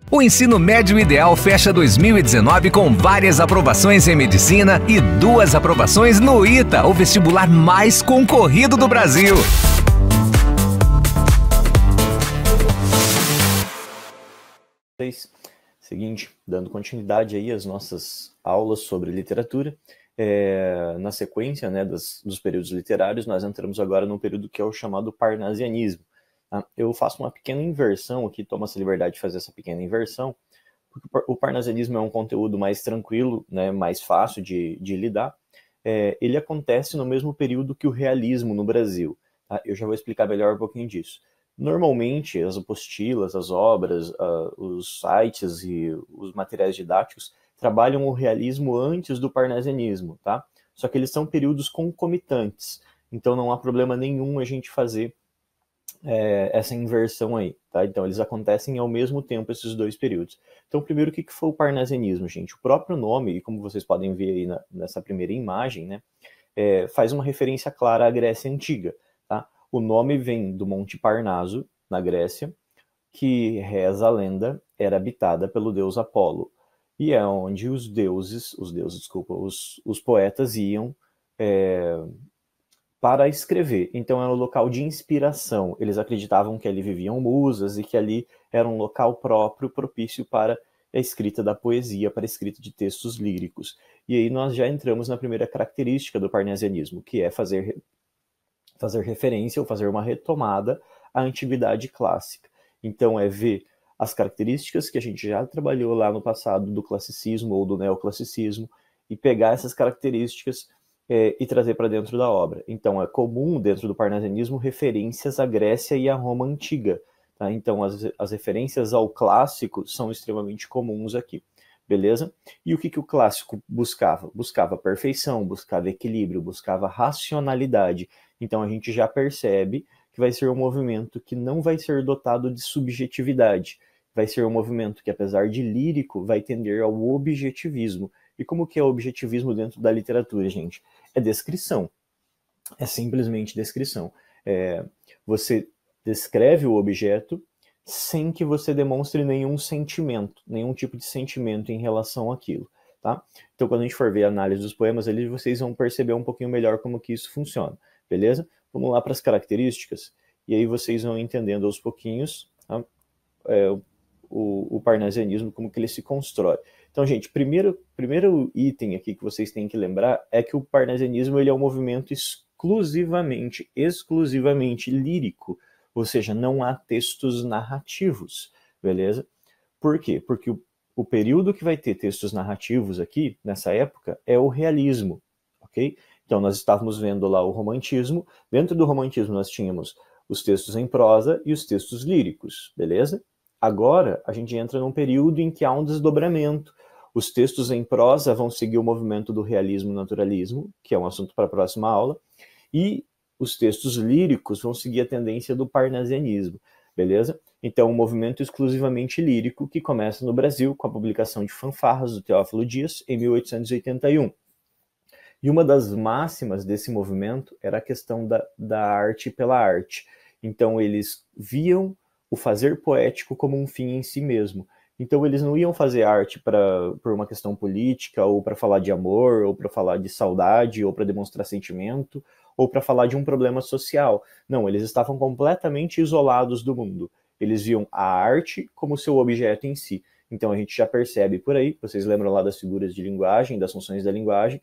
O ensino médio ideal fecha 2019 com várias aprovações em medicina e 2 aprovações no ITA, o vestibular mais concorrido do Brasil. Seguinte, dando continuidade aí às nossas aulas sobre literatura, na sequência, né, dos períodos literários, nós entramos agora num período que é o chamado parnasianismo. Tá? Eu faço uma pequena inversão aqui, tomo essa liberdade de fazer essa pequena inversão, porque o parnasianismo é um conteúdo mais tranquilo, né, mais fácil de lidar. Ele acontece no mesmo período que o realismo no Brasil. Tá? Eu já vou explicar melhor um pouquinho disso. Normalmente, as apostilas, as obras, os sites e os materiais didáticos trabalham o realismo antes do parnasianismo, tá? Só que eles são períodos concomitantes, então não há problema nenhum a gente fazer essa inversão aí, tá? Então eles acontecem ao mesmo tempo, esses 2 períodos. Então, primeiro, o que foi o parnasianismo, gente? O próprio nome, e como vocês podem ver aí nessa primeira imagem, né, faz uma referência clara à Grécia Antiga, tá? O nome vem do Monte Parnaso, na Grécia, que, reza a lenda, era habitada pelo deus Apolo. E é onde os poetas iam para escrever. Então era um local de inspiração. Eles acreditavam que ali viviam musas e que ali era um local próprio, propício para a escrita da poesia, para a escrita de textos líricos. E aí nós já entramos na primeira característica do parnasianismo, que é fazer referência ou fazer uma retomada à antiguidade clássica. Então é ver as características que a gente já trabalhou lá no passado do classicismo ou do neoclassicismo e pegar essas características e trazer para dentro da obra. Então é comum dentro do parnasianismo referências à Grécia e à Roma antiga. Tá? Então as referências ao clássico são extremamente comuns aqui. Beleza? E o que o clássico buscava? Buscava perfeição, buscava equilíbrio, buscava racionalidade. Então a gente já percebe que vai ser um movimento que não vai ser dotado de subjetividade. Vai ser um movimento que, apesar de lírico, vai tender ao objetivismo. E como que é o objetivismo dentro da literatura, gente? É descrição. É simplesmente descrição. Você descreve o objeto sem que você demonstre nenhum sentimento, nenhum tipo de sentimento em relação àquilo, tá? Então, quando a gente for ver a análise dos poemas ali, vocês vão perceber um pouquinho melhor como que isso funciona, beleza? Vamos lá para as características, e aí vocês vão entendendo aos pouquinhos, tá? O parnasianismo, como que ele se constrói. Então, gente, primeiro item aqui que vocês têm que lembrar é que o parnasianismo ele é um movimento exclusivamente lírico, ou seja, não há textos narrativos, beleza? Por quê? Porque o período que vai ter textos narrativos aqui, nessa época, é o realismo, ok? Então, nós estávamos vendo lá o romantismo. Dentro do romantismo, nós tínhamos os textos em prosa e os textos líricos, beleza? Agora, a gente entra num período em que há um desdobramento. Os textos em prosa vão seguir o movimento do realismo-naturalismo, que é um assunto para a próxima aula, e os textos líricos vão seguir a tendência do parnasianismo, beleza? Então, um movimento exclusivamente lírico que começa no Brasil com a publicação de Fanfarras do Teófilo Dias em 1881. E uma das máximas desse movimento era a questão da arte pela arte. Então, eles viam o fazer poético como um fim em si mesmo. Então, eles não iam fazer arte por uma questão política, ou para falar de amor, ou para falar de saudade, ou para demonstrar sentimento, ou para falar de um problema social. Não, eles estavam completamente isolados do mundo. Eles viam a arte como seu objeto em si. Então, a gente já percebe por aí, vocês lembram lá das figuras de linguagem, das funções da linguagem,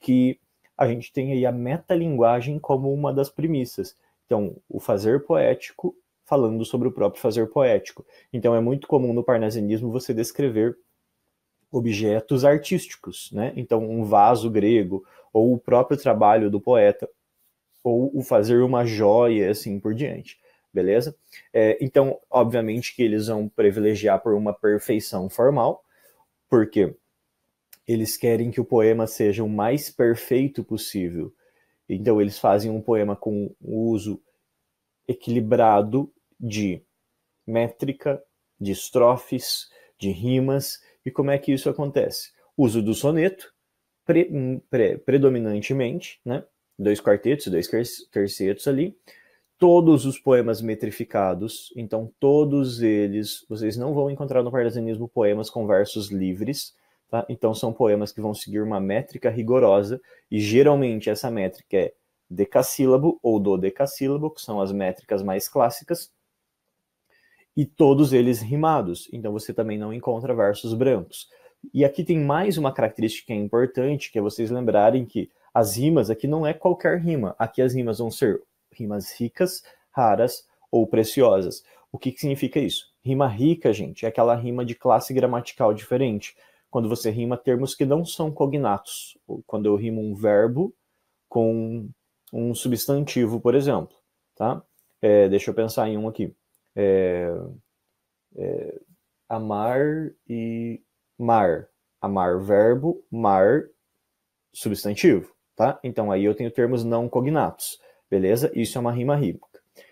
que a gente tem aí a metalinguagem como uma das premissas. Então, o fazer poético falando sobre o próprio fazer poético. Então é muito comum no parnasianismo você descrever objetos artísticos, né? Então um vaso grego, ou o próprio trabalho do poeta, ou o fazer uma joia, assim por diante, beleza? Então, obviamente que eles vão privilegiar por uma perfeição formal, porque eles querem que o poema seja o mais perfeito possível. Então eles fazem um poema com o uso equilibrado de métrica, de estrofes, de rimas. E como é que isso acontece? Uso do soneto, predominantemente, né? 2 quartetos, 2 tercetos ali, todos os poemas metrificados, então todos eles, vocês não vão encontrar no parnasianismo poemas com versos livres, tá? Então são poemas que vão seguir uma métrica rigorosa, e geralmente essa métrica é decassílabo ou dodecassílabo, que são as métricas mais clássicas, e todos eles rimados, então você também não encontra versos brancos. E aqui tem mais uma característica que é importante, que é vocês lembrarem que as rimas aqui não é qualquer rima, aqui as rimas vão ser rimas ricas, raras ou preciosas. O que significa isso? Rima rica, gente, é aquela rima de classe gramatical diferente, quando você rima termos que não são cognatos, quando eu rimo um verbo com um substantivo, por exemplo, tá? Deixa eu pensar em um aqui. Amar e mar. Amar, verbo, mar, substantivo, tá? Então aí eu tenho termos não cognatos, beleza? Isso é uma rima rica.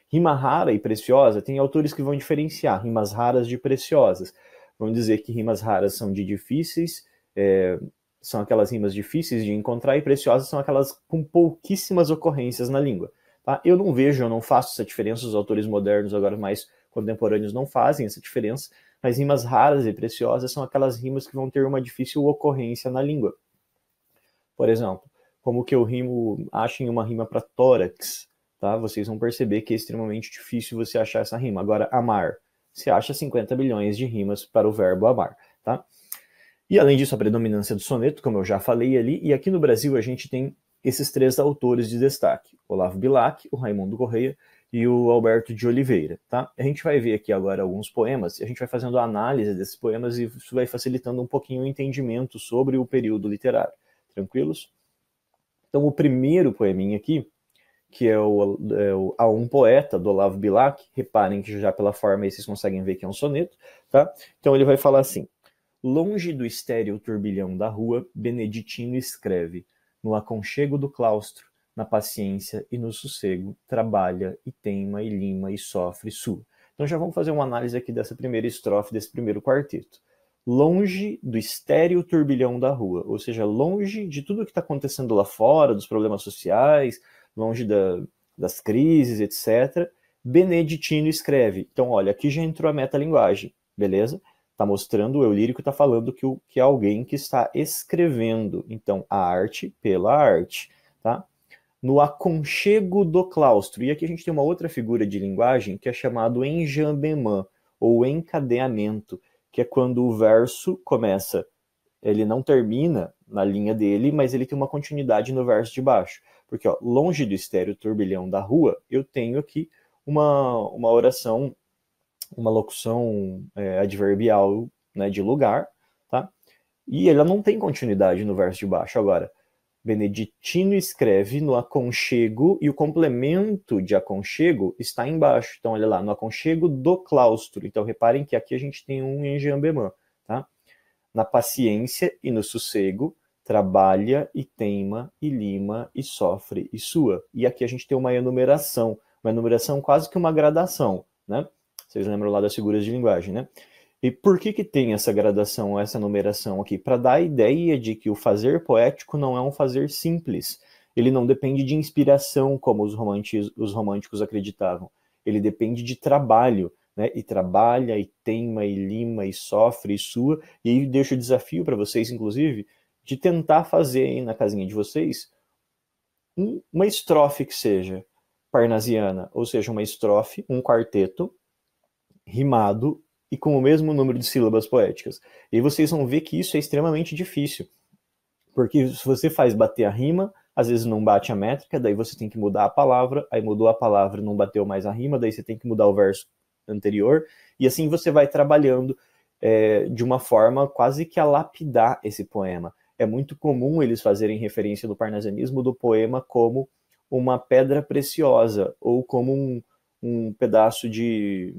Rima rara e preciosa, tem autores que vão diferenciar rimas raras de preciosas. Vão dizer que rimas raras são de difíceis, são aquelas rimas difíceis de encontrar, e preciosas são aquelas com pouquíssimas ocorrências na língua. Tá? Eu não faço essa diferença, os autores modernos, agora mais contemporâneos, não fazem essa diferença, mas rimas raras e preciosas são aquelas rimas que vão ter uma difícil ocorrência na língua. Por exemplo, como que eu rimo, achem uma rima para tórax, tá? Vocês vão perceber que é extremamente difícil você achar essa rima. Agora, amar, você acha 50 bilhões de rimas para o verbo amar, tá? E além disso, a predominância do soneto, como eu já falei ali, e aqui no Brasil a gente tem esses três autores de destaque, Olavo Bilac, o Raimundo Correia e o Alberto de Oliveira, tá? A gente vai ver aqui agora alguns poemas, e a gente vai fazendo a análise desses poemas, e isso vai facilitando um pouquinho o entendimento sobre o período literário. Tranquilos? Então, o primeiro poeminha aqui, que é A um Poeta, do Olavo Bilac, reparem que já pela forma aí vocês conseguem ver que é um soneto, tá? Então ele vai falar assim: longe do estéril turbilhão da rua, Beneditino escreve, no aconchego do claustro, na paciência e no sossego, trabalha e teima e lima e sofre sua. Então já vamos fazer uma análise aqui dessa primeira estrofe, desse primeiro quarteto. Longe do estéril turbilhão da rua, ou seja, longe de tudo que está acontecendo lá fora, dos problemas sociais, longe das crises, etc. Beneditino escreve. Então, olha, aqui já entrou a metalinguagem, beleza? Está mostrando, o eu lírico está falando que é alguém que está escrevendo. Então, a arte pela arte, tá? No aconchego do claustro. E aqui a gente tem uma outra figura de linguagem que é chamado enjambement, ou encadeamento, que é quando o verso começa, ele não termina na linha dele, mas ele tem uma continuidade no verso de baixo. Porque, ó, longe do estéril turbilhão da rua, eu tenho aqui uma oração, uma locução adverbial, né, de lugar, tá? E ela não tem continuidade no verso de baixo. Agora, Beneditino escreve no aconchego, e o complemento de aconchego está embaixo. Então, olha lá, no aconchego do claustro. Então, reparem que aqui a gente tem um enjambement, tá? Na paciência e no sossego, trabalha e teima e lima e sofre e sua. E aqui a gente tem uma enumeração quase que uma gradação, né? Vocês lembram lá das figuras de linguagem, né? E por que tem essa gradação, essa numeração aqui? Para dar a ideia de que o fazer poético não é um fazer simples. Ele não depende de inspiração, como os românticos acreditavam. Ele depende de trabalho, né? E trabalha, e teima, e lima, e sofre, e sua. E aí deixo o desafio para vocês, inclusive, de tentar fazer aí na casinha de vocês uma estrofe que seja parnasiana, ou seja, uma estrofe, um quarteto, rimado, e com o mesmo número de sílabas poéticas. E vocês vão ver que isso é extremamente difícil. Porque se você faz bater a rima, às vezes não bate a métrica, daí você tem que mudar a palavra, aí mudou a palavra, não bateu mais a rima, daí você tem que mudar o verso anterior, e assim você vai trabalhando de uma forma quase que a lapidar esse poema. É muito comum eles fazerem referência do parnasianismo do poema como uma pedra preciosa, ou como um pedaço de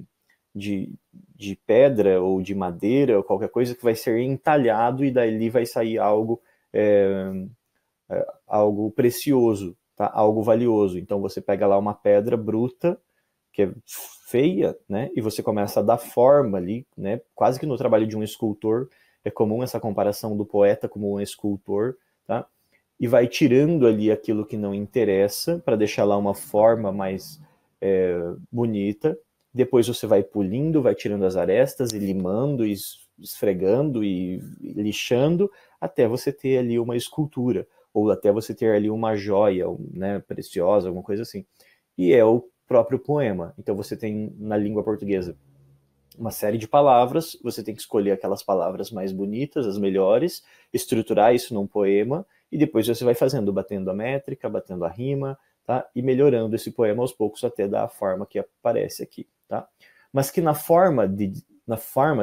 pedra ou de madeira ou qualquer coisa que vai ser entalhado, e dali vai sair algo algo precioso, tá? Algo valioso. Então você pega lá uma pedra bruta que é feia, né? E você começa a dar forma ali, né? Quase que no trabalho de um escultor é comum essa comparação do poeta como um escultor, tá? E vai tirando ali aquilo que não interessa para deixar lá uma forma mais bonita, depois você vai polindo, vai tirando as arestas e limando, e esfregando e lixando, até você ter ali uma escultura, ou até você ter ali uma joia, né, preciosa, alguma coisa assim. E é o próprio poema. Então você tem na língua portuguesa uma série de palavras, você tem que escolher aquelas palavras mais bonitas, as melhores, estruturar isso num poema, e depois você vai fazendo, batendo a métrica, batendo a rima, tá? E melhorando esse poema aos poucos até dar a forma que aparece aqui, tá? Mas que na forma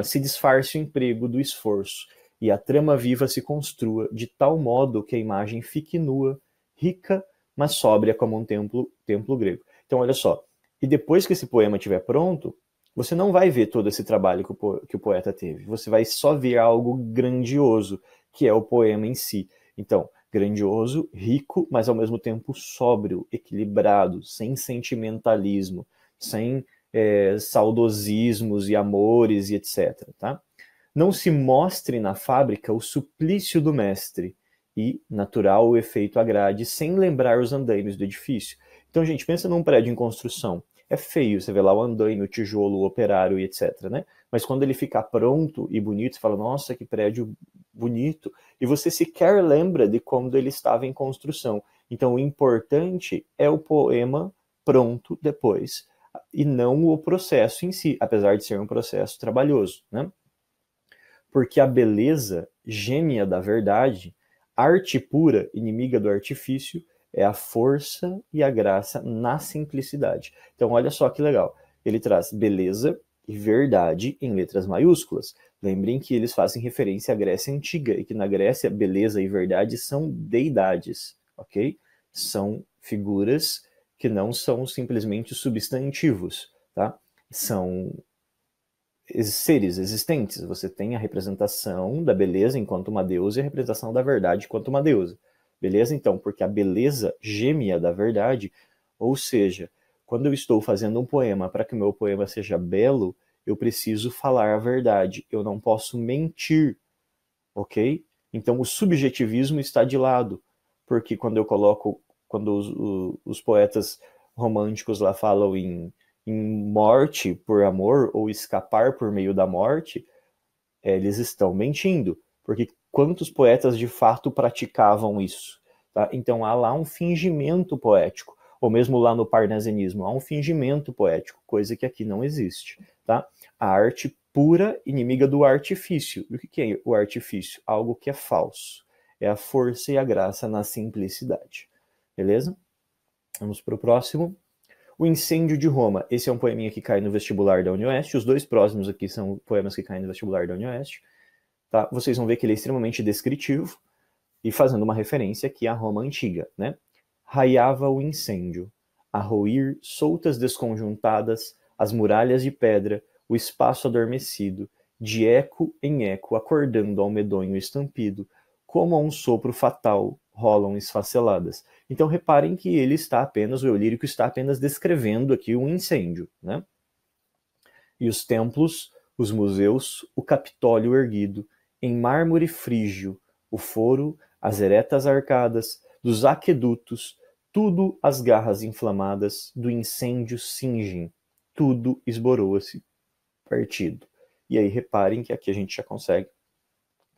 se disfarce o emprego do esforço, e a trama viva se construa de tal modo que a imagem fique nua, rica, mas sóbria como um templo grego. Então, olha só, e depois que esse poema estiver pronto, você não vai ver todo esse trabalho que o poeta teve. Você vai só ver algo grandioso, que é o poema em si. Então, grandioso, rico, mas ao mesmo tempo sóbrio, equilibrado, sem sentimentalismo, sem saudosismos e amores e etc. Tá? Não se mostre na fábrica o suplício do mestre e, natural, o efeito agrade, sem lembrar os andaimes do edifício. Então, gente, pensa num prédio em construção. É feio, você vê lá o andaime, o tijolo, o operário e etc, né? Mas quando ele ficar pronto e bonito, você fala, nossa, que prédio bonito. E você sequer lembra de quando ele estava em construção. Então, o importante é o poema pronto depois, e não o processo em si, apesar de ser um processo trabalhoso, né? Porque a beleza, gêmea da verdade, arte pura, inimiga do artifício, é a força e a graça na simplicidade. Então, olha só que legal. Ele traz beleza e verdade em letras maiúsculas. Lembrem que eles fazem referência à Grécia Antiga e que na Grécia, beleza e verdade são deidades, ok? São figuras que não são simplesmente substantivos, tá? São seres existentes. Você tem a representação da beleza enquanto uma deusa e a representação da verdade enquanto uma deusa. Beleza? Então, porque a beleza gêmea da verdade, ou seja, quando eu estou fazendo um poema para que o meu poema seja belo, eu preciso falar a verdade, eu não posso mentir, ok? Então o subjetivismo está de lado, porque quando os poetas românticos lá falam em morte por amor ou escapar por meio da morte, eles estão mentindo, porque quantos poetas de fato praticavam isso? Tá? Então há lá um fingimento poético, ou mesmo lá no parnasianismo, há um fingimento poético, coisa que aqui não existe. Tá? A arte pura, inimiga do artifício. E o que é o artifício? Algo que é falso. É a força e a graça na simplicidade. Beleza? Vamos para o próximo. O Incêndio de Roma. Esse é um poeminha que cai no vestibular da UniOeste. Os dois próximos aqui são poemas que caem no vestibular da UniOeste. Tá? Vocês vão ver que ele é extremamente descritivo e fazendo uma referência aqui à Roma antiga, né? Raiava o incêndio, a roir soltas desconjuntadas as muralhas de pedra, o espaço adormecido, de eco em eco, acordando ao medonho estampido, como a um sopro fatal rolam esfaceladas. Então reparem que ele está apenas, o eu lírico está apenas descrevendo aqui um incêndio, né? E os templos, os museus, o Capitólio erguido, em mármore frígio, o foro, as eretas arcadas, dos aquedutos, tudo as garras inflamadas do incêndio cingem, tudo esboroa-se partido. E aí reparem que aqui a gente já consegue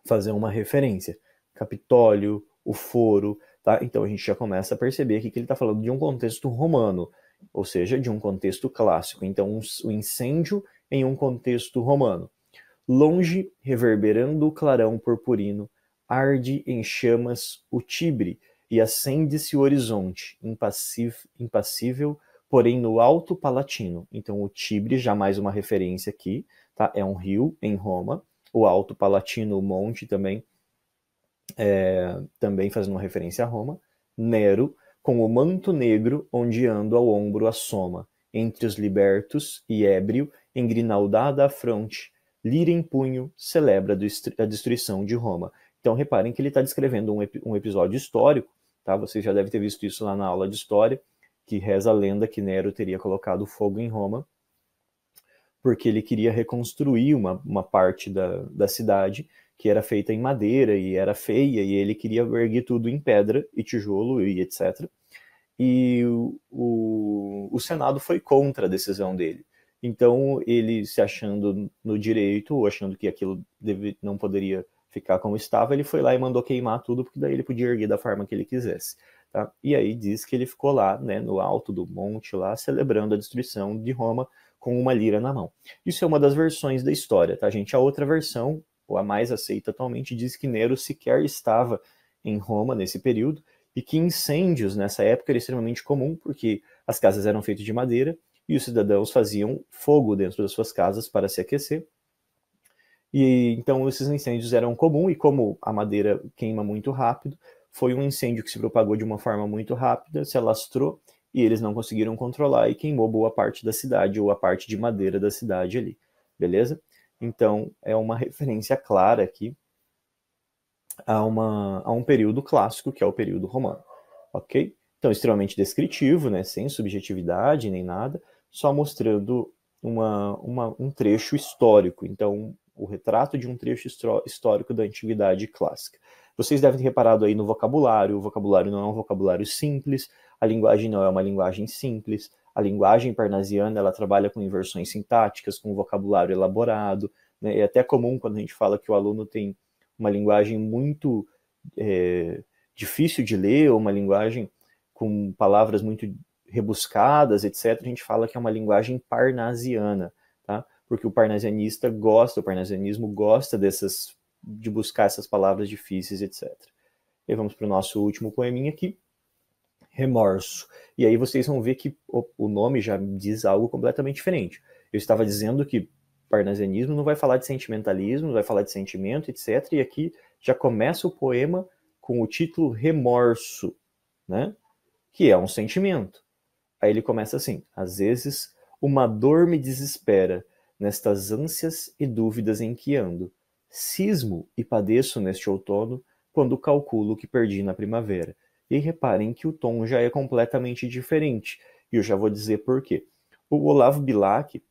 fazer uma referência. Capitólio, o foro, tá? Então a gente já começa a perceber aqui que ele está falando de um contexto romano, ou seja, de um contexto clássico. Então o incêndio em um contexto romano. Longe, reverberando o clarão purpurino, arde em chamas o Tibre e acende-se o horizonte, impassível, porém no Alto Palatino. Então o Tibre, já mais uma referência aqui, tá? É um rio em Roma. O Alto Palatino, o monte também, também fazendo uma referência a Roma. Nero, com o manto negro ondeando ao ombro a soma, entre os libertos e ébrio, engrinaldada a fronte, lira em punho, celebra a destruição de Roma. Então reparem que ele está descrevendo um episódio histórico, tá? Vocês já devem ter visto isso lá na aula de história, que reza a lenda que Nero teria colocado fogo em Roma, porque ele queria reconstruir uma parte da cidade que era feita em madeira e era feia, e ele queria erguer tudo em pedra e tijolo e etc. e o Senado foi contra a decisão dele. Então, ele se achando no direito, ou achando que aquilo não poderia ficar como estava, ele foi lá e mandou queimar tudo, porque daí ele podia erguer da forma que ele quisesse. Tá? E aí diz que ele ficou lá, né, no alto do monte, lá, celebrando a destruição de Roma com uma lira na mão. Isso é uma das versões da história, tá, gente? A outra versão, ou a mais aceita atualmente, diz que Nero sequer estava em Roma nesse período, e que incêndios nessa época era extremamente comum, porque as casas eram feitas de madeira, e os cidadãos faziam fogo dentro das suas casas para se aquecer. E então esses incêndios eram comuns, e como a madeira queima muito rápido, foi um incêndio que se propagou de uma forma muito rápida, se alastrou, e eles não conseguiram controlar e queimou boa parte da cidade, ou a parte de madeira da cidade ali, beleza? Então é uma referência clara aqui a um período clássico, que é o período romano, ok? Então, extremamente descritivo, né, sem subjetividade nem nada, só mostrando um trecho histórico. Então, o retrato de um trecho histórico da antiguidade clássica. Vocês devem ter reparado aí no vocabulário. O vocabulário não é um vocabulário simples, a linguagem não é uma linguagem simples, a linguagem parnasiana ela trabalha com inversões sintáticas, com vocabulário elaborado, né? É até comum quando a gente fala que o aluno tem uma linguagem muito difícil de ler, ou uma linguagem com palavras muito rebuscadas, etc., a gente fala que é uma linguagem parnasiana, tá? Porque o parnasianismo gosta de buscar essas palavras difíceis, etc. E vamos para o nosso último poeminha aqui, Remorso. E aí vocês vão ver que o nome já diz algo completamente diferente. Eu estava dizendo que parnasianismo não vai falar de sentimentalismo, não vai falar de sentimento, etc. E aqui já começa o poema com o título Remorso, né? Que é um sentimento. Aí ele começa assim: às vezes uma dor me desespera nestas ânsias e dúvidas em que ando. Cismo e padeço neste outono quando calculo que perdi na primavera. E reparem que o tom já é completamente diferente. E eu já vou dizer por quê. O Olavo Bilac,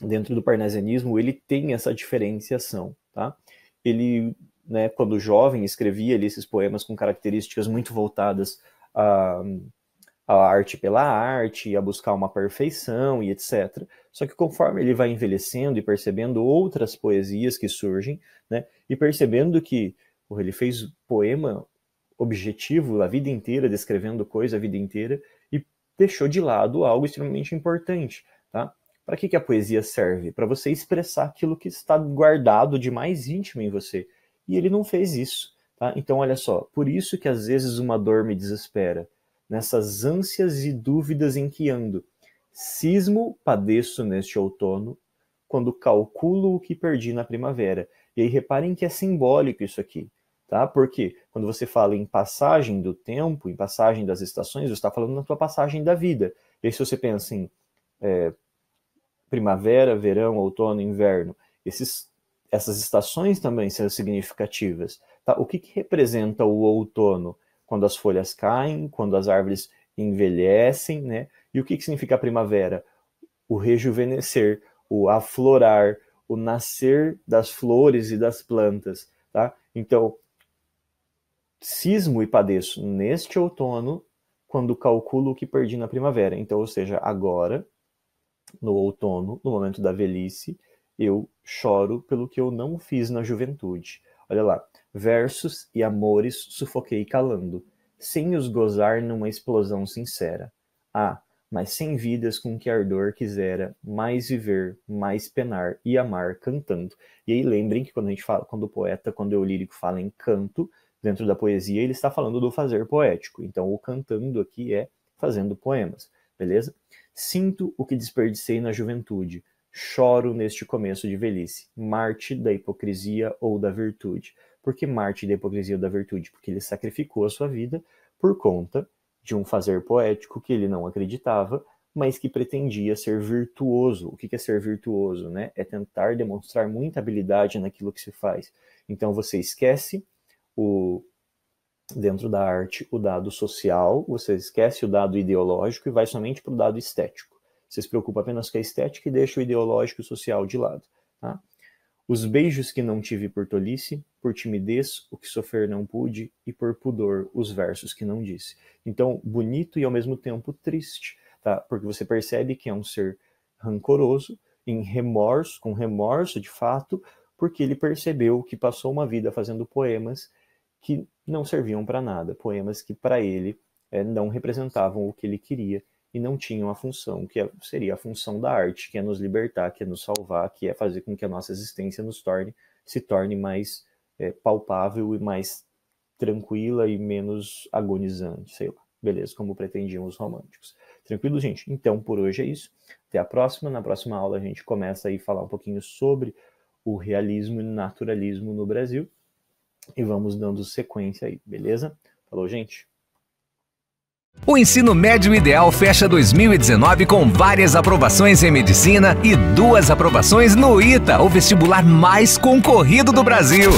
dentro do parnasianismo, ele tem essa diferenciação, tá? Ele, né, quando jovem, escrevia ali esses poemas com características muito voltadas a arte pela arte, a buscar uma perfeição e etc. Só que conforme ele vai envelhecendo e percebendo outras poesias que surgem, né, e percebendo que ele fez poema objetivo a vida inteira, descrevendo coisa a vida inteira, e deixou de lado algo extremamente importante, tá? Para que a poesia serve? Para você expressar aquilo que está guardado de mais íntimo em você. E ele não fez isso, tá? Então, olha só, por isso que às vezes uma dor me desespera, nessas ânsias e dúvidas em que ando. Cismo padeço neste outono, quando calculo o que perdi na primavera. E aí reparem que é simbólico isso aqui, tá? Porque quando você fala em passagem do tempo, em passagem das estações, você está falando na tua passagem da vida. E aí se você pensa em primavera, verão, outono, inverno, essas estações também são significativas, tá? O que representa o outono? Quando as folhas caem, quando as árvores envelhecem, né? E o que significa a primavera? O rejuvenescer, o aflorar, o nascer das flores e das plantas, tá? Então, cismo e padeço neste outono, quando calculo o que perdi na primavera. Então, ou seja, agora, no outono, no momento da velhice, eu choro pelo que eu não fiz na juventude. Olha lá, versos e amores sufoquei calando, sem os gozar numa explosão sincera. Ah, mas sem vidas com que ardor quisera, mais viver, mais penar e amar cantando. E aí lembrem que quando a gente fala, quando o lírico fala em canto, dentro da poesia, ele está falando do fazer poético. Então o cantando aqui é fazendo poemas, beleza? Sinto o que desperdicei na juventude, choro neste começo de velhice, Marte da hipocrisia ou da virtude. Por que Marte da hipocrisia ou da virtude? Porque ele sacrificou a sua vida por conta de um fazer poético que ele não acreditava, mas que pretendia ser virtuoso. O que é ser virtuoso, né? É tentar demonstrar muita habilidade naquilo que se faz. Então você esquece dentro da arte o dado social, você esquece o dado ideológico e vai somente para o dado estético. Você se preocupa apenas com a estética e deixa o ideológico e o social de lado. Tá? Os beijos que não tive por tolice, por timidez, o que sofrer não pude, e por pudor, os versos que não disse. Então, bonito e ao mesmo tempo triste, tá? Porque você percebe que é um ser rancoroso, com remorso de fato, porque ele percebeu que passou uma vida fazendo poemas que não serviam para nada, poemas que para ele não representavam o que ele queria e não tinham a função, que seria a função da arte, que é nos libertar, que é nos salvar, que é fazer com que a nossa existência se torne mais palpável e mais tranquila e menos agonizante, sei lá. Beleza, como pretendiam os românticos. Tranquilo, gente? Então, por hoje é isso. Até a próxima. Na próxima aula a gente começa aí a falar um pouquinho sobre o realismo e naturalismo no Brasil. E vamos dando sequência aí, beleza? Falou, gente? O ensino médio ideal fecha 2019 com várias aprovações em medicina e 2 aprovações no ITA, o vestibular mais concorrido do Brasil.